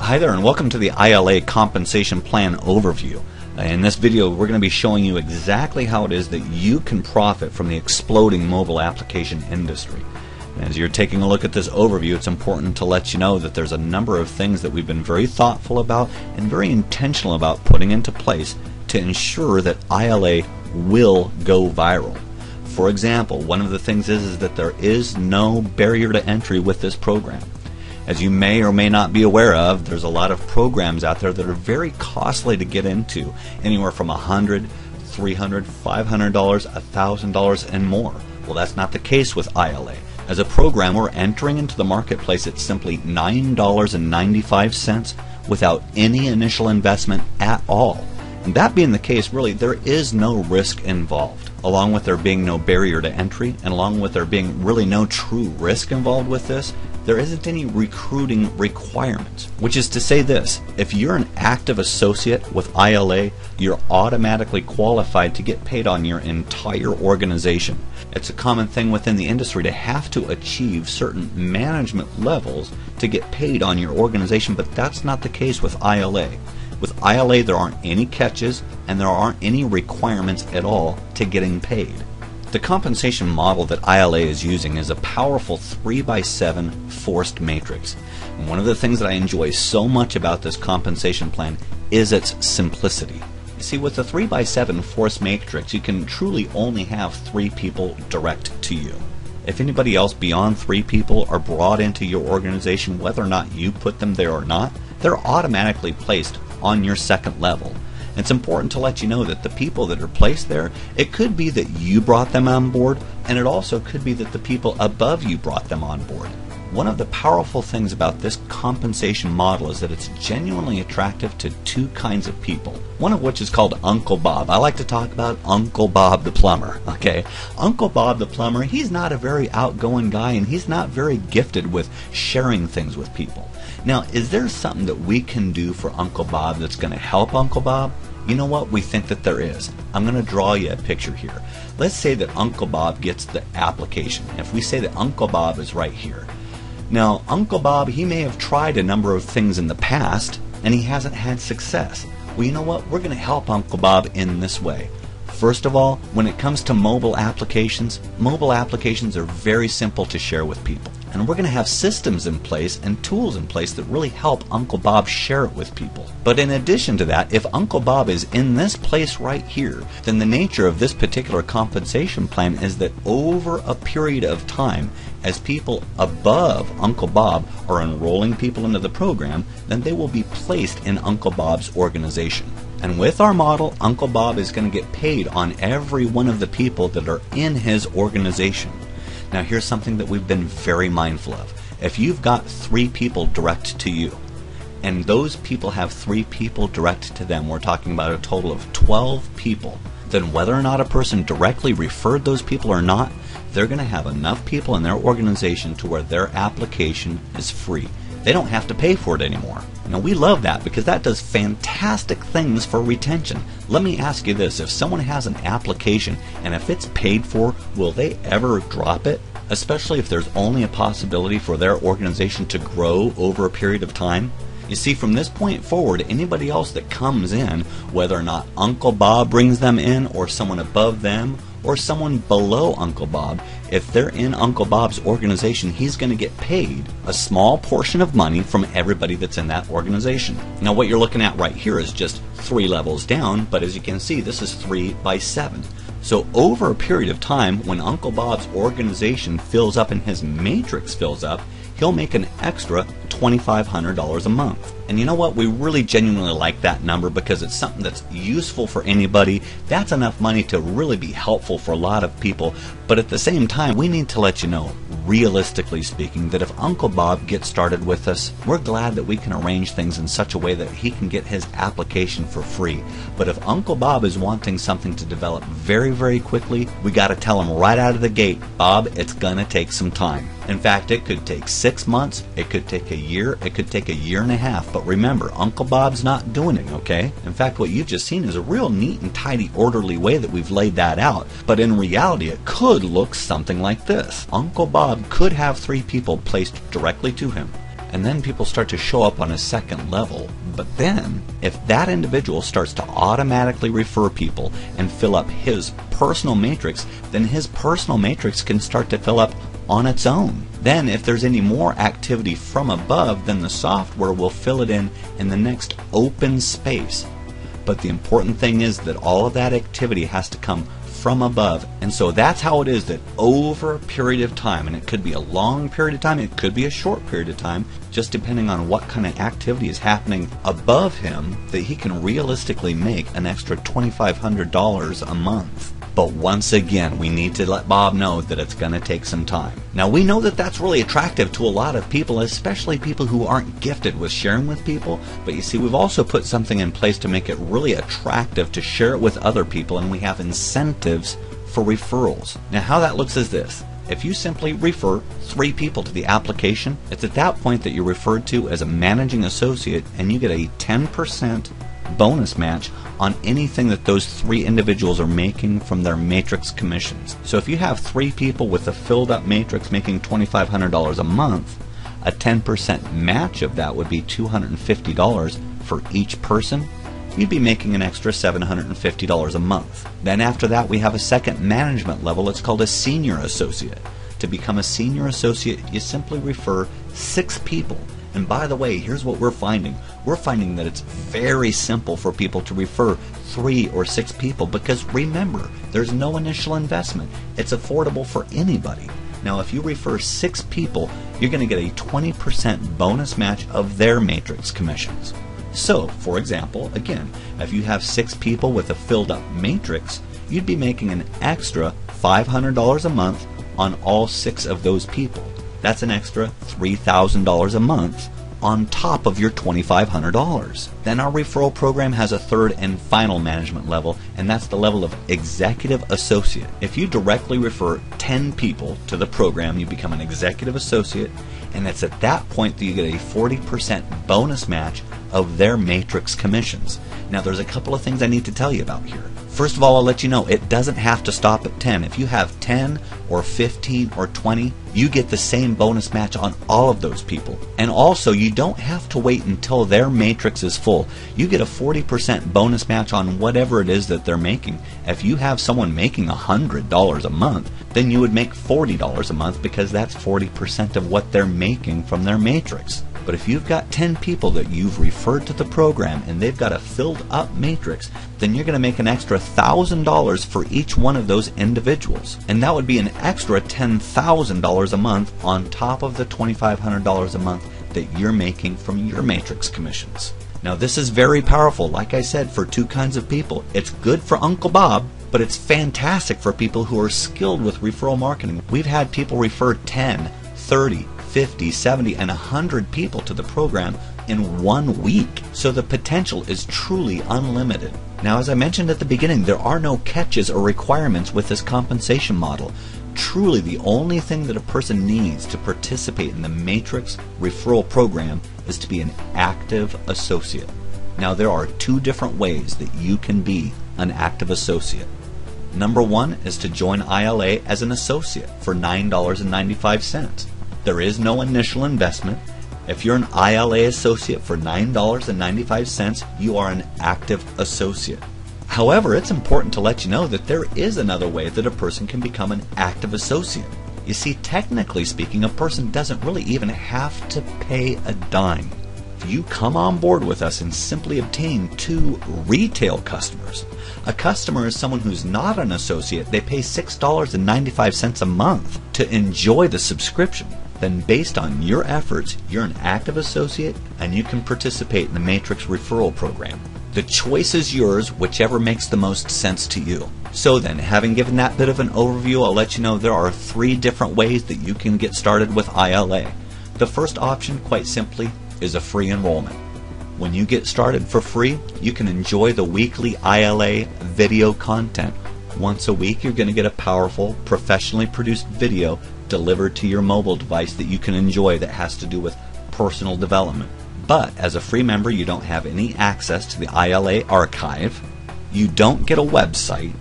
Hi there, and welcome to the ILA compensation plan overview. In this video we're going to be showing you exactly how it is that you can profit from the exploding mobile application industry. And as you're taking a look at this overview, it's important to let you know that there's a number of things that we've been very thoughtful about and very intentional about putting into place to ensure that ILA will go viral. For example, one of the things is that there is no barrier to entry with this program. As you may or may not be aware of, there's a lot of programs out there that are very costly to get into, anywhere from $100, $300, $500, $1,000 and more. Well, that's not the case with ILA. As a program, we're entering into the marketplace at simply $9.95 without any initial investment at all. And that being the case, really, there is no risk involved. Along with there being no barrier to entry, and along with there being really no true risk involved with this, there isn't any recruiting requirements. Which is to say this: if you're an active associate with ILA, you're automatically qualified to get paid on your entire organization. It's a common thing within the industry to have to achieve certain management levels to get paid on your organization, but that's not the case with ILA. With ILA, there aren't any catches and there aren't any requirements at all to getting paid. The compensation model that ILA is using is a powerful 3x7 forced matrix. And one of the things that I enjoy so much about this compensation plan is its simplicity. You see, with the 3x7 forced matrix, you can truly only have 3 people direct to you. If anybody else beyond 3 people are brought into your organization, whether or not you put them there or not, they're automatically placed on your second level. It's important to let you know that the people that are placed there, it could be that you brought them on board, and it also could be that the people above you brought them on board. One of the powerful things about this compensation model is that it's genuinely attractive to 2 kinds of people, one of which is called Uncle Bob. I like to talk about Uncle Bob the plumber. Okay, Uncle Bob the plumber, he's not a very outgoing guy, and he's not very gifted with sharing things with people. Now, is there something that we can do for Uncle Bob that's going to help Uncle Bob? You know what? We think that there is. I'm going to draw you a picture here. Let's say that Uncle Bob gets the application. If we say that Uncle Bob is right here. Now, Uncle Bob, he may have tried a number of things in the past, and he hasn't had success. Well, you know what? We're going to help Uncle Bob in this way. First of all, when it comes to mobile applications are very simple to share with people. And we're going to have systems in place and tools in place that really help Uncle Bob share it with people. But in addition to that, if Uncle Bob is in this place right here, then the nature of this particular compensation plan is that over a period of time, as people above Uncle Bob are enrolling people into the program, then they will be placed in Uncle Bob's organization. And with our model, Uncle Bob is going to get paid on every one of the people that are in his organization. Now, here's something that we've been very mindful of. If you've got 3 people direct to you, and those people have 3 people direct to them, we're talking about a total of 12 people, then whether or not a person directly referred those people or not, they're going to have enough people in their organization to where their application is free. They don't have to pay for it anymore. Now, we love that because that does fantastic things for retention. Let me ask you this: if someone has an application and if it's paid for, will they ever drop it? Especially if there's only a possibility for their organization to grow over a period of time? You see, from this point forward, anybody else that comes in, whether or not Uncle Bob brings them in, or someone above them, or someone below Uncle Bob, if they're in Uncle Bob's organization, he's going to get paid a small portion of money from everybody that's in that organization. Now, what you're looking at right here is just 3 levels down, but as you can see, this is 3x7. So over a period of time, when Uncle Bob's organization fills up and his matrix fills up, he'll make an extra $2,500 a month. And you know what? We really genuinely like that number because it's something that's useful for anybody. That's enough money to really be helpful for a lot of people. But at the same time, we need to let you know, realistically speaking, that if Uncle Bob gets started with us, we're glad that we can arrange things in such a way that he can get his application for free. But if Uncle Bob is wanting something to develop very, very quickly, we got to tell him right out of the gate, Bob, it's gonna take some time. In fact, it could take 6 months, it could take a year, it could take a year and a half. But remember, Uncle Bob's not doing it, okay? In fact, what you've just seen is a real neat and tidy, orderly way that we've laid that out. But in reality, it could look something like this. Uncle Bob could have 3 people placed directly to him. and then people start to show up on a second level. But then, if that individual starts to automatically refer people and fill up his personal matrix, then his personal matrix can start to fill up on its own. Then, if there's any more activity from above, then the software will fill it in the next open space. But the important thing is that all of that activity has to come from above. And so that's how it is that over a period of time, and it could be a long period of time, it could be a short period of time, just depending on what kind of activity is happening above him, that he can realistically make an extra $2,500 a month. But once again, we need to let Bob know that it's going to take some time. Now, we know that that's really attractive to a lot of people, especially people who aren't gifted with sharing with people. But you see, we've also put something in place to make it really attractive to share it with other people, and we have incentives for referrals. Now, how that looks is this. If you simply refer 3 people to the application, it's at that point that you're referred to as a managing associate, and you get a 10% bonus match on anything that those 3 individuals are making from their matrix commissions. So if you have 3 people with a filled up matrix making $2,500 a month, a 10% match of that would be $250 for each person. You'd be making an extra $750 a month. Then after that, we have a second management level. It's called a senior associate. To become a senior associate, you simply refer 6 people. And by the way, here's what we're finding. We're finding that it's very simple for people to refer 3 or 6 people, because remember, there's no initial investment. It's affordable for anybody. Now, if you refer 6 people, you're going to get a 20% bonus match of their matrix commissions. So, for example, again, if you have 6 people with a filled up matrix, you'd be making an extra $500 a month on all 6 of those people. That's an extra $3,000 a month on top of your $2,500. Then our referral program has a third and final management level, and that's the level of executive associate. If you directly refer 10 people to the program, you become an executive associate, and it's at that point that you get a 40% bonus match of their matrix commissions. Now, there's a couple of things I need to tell you about here. First of all, I'll let you know it doesn't have to stop at 10. If you have 10 or 15 or 20, you get the same bonus match on all of those people. And also, you don't have to wait until their matrix is full. You get a 40% bonus match on whatever it is that they're making. If you have someone making $100 a month, then you would make $40 a month, because that's 40% of what they're making from their matrix. But if you've got 10 people that you've referred to the program and they've got a filled up matrix, then you're going to make an extra $1,000 for each one of those individuals. And that would be an extra $10,000 a month on top of the $2,500 a month that you're making from your matrix commissions. Now, this is very powerful, like I said, for 2 kinds of people. It's good for Uncle Bob, but it's fantastic for people who are skilled with referral marketing. We've had people refer 10, 30, 50, 70, and 100 people to the program in 1 week. So the potential is truly unlimited. Now, as I mentioned at the beginning, there are no catches or requirements with this compensation model. Truly, the only thing that a person needs to participate in the Matrix referral program is to be an active associate. Now, there are 2 different ways that you can be an active associate. Number 1 is to join ILA as an associate for $9.95. There is no initial investment. If you're an ILA associate for $9.95, you are an active associate. However, it's important to let you know that there is another way that a person can become an active associate. You see, technically speaking, a person doesn't really even have to pay a dime. If you come on board with us and simply obtain 2 retail customers, a customer is someone who's not an associate. They pay $6.95 a month to enjoy the subscription. Then based on your efforts, you're an active associate and you can participate in the Matrix referral program. The choice is yours, whichever makes the most sense to you. So then, having given that bit of an overview, I'll let you know there are 3 different ways that you can get started with ILA. The first option, quite simply, is a free enrollment. When you get started for free, you can enjoy the weekly ILA video content. Once a week, you're going to get a powerful, professionally produced video delivered to your mobile device that you can enjoy that has to do with personal development. But as a free member, you don't have any access to the ILA archive, you don't get a website,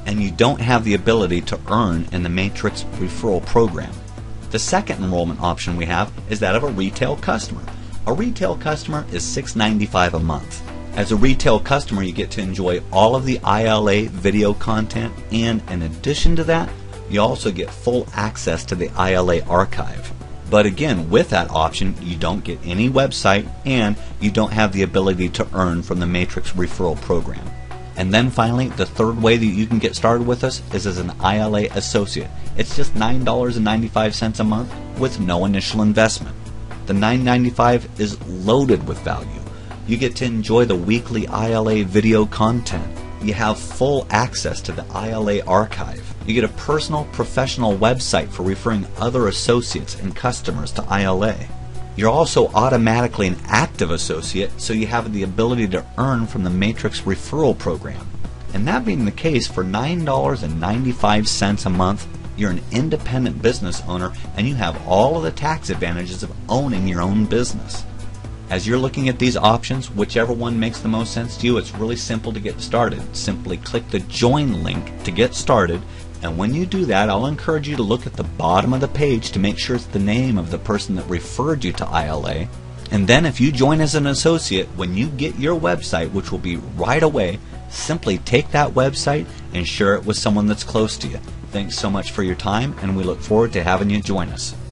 and you don't have the ability to earn in the Matrix referral program. The second enrollment option we have is that of a retail customer. A retail customer is $6.95 a month. As a retail customer, you get to enjoy all of the ILA video content, and in addition to that, you also get full access to the ILA archive. But again, with that option, you don't get any website and you don't have the ability to earn from the Matrix referral program. And then finally, the third way that you can get started with us is as an ILA associate. It's just $9.95 a month with no initial investment. The $9.95 is loaded with value. You get to enjoy the weekly ILA video content. You have full access to the ILA archive. You get a personal, professional website for referring other associates and customers to ILA. You're also automatically an active associate, so you have the ability to earn from the Matrix referral program. And that being the case, for $9.95 a month, you're an independent business owner and you have all of the tax advantages of owning your own business. As you're looking at these options, whichever one makes the most sense to you, it's really simple to get started. Simply click the join link to get started, and when you do that, I'll encourage you to look at the bottom of the page to make sure it's the name of the person that referred you to ILA. And then if you join as an associate, when you get your website, which will be right away, simply take that website and share it with someone that's close to you. Thanks so much for your time, and we look forward to having you join us.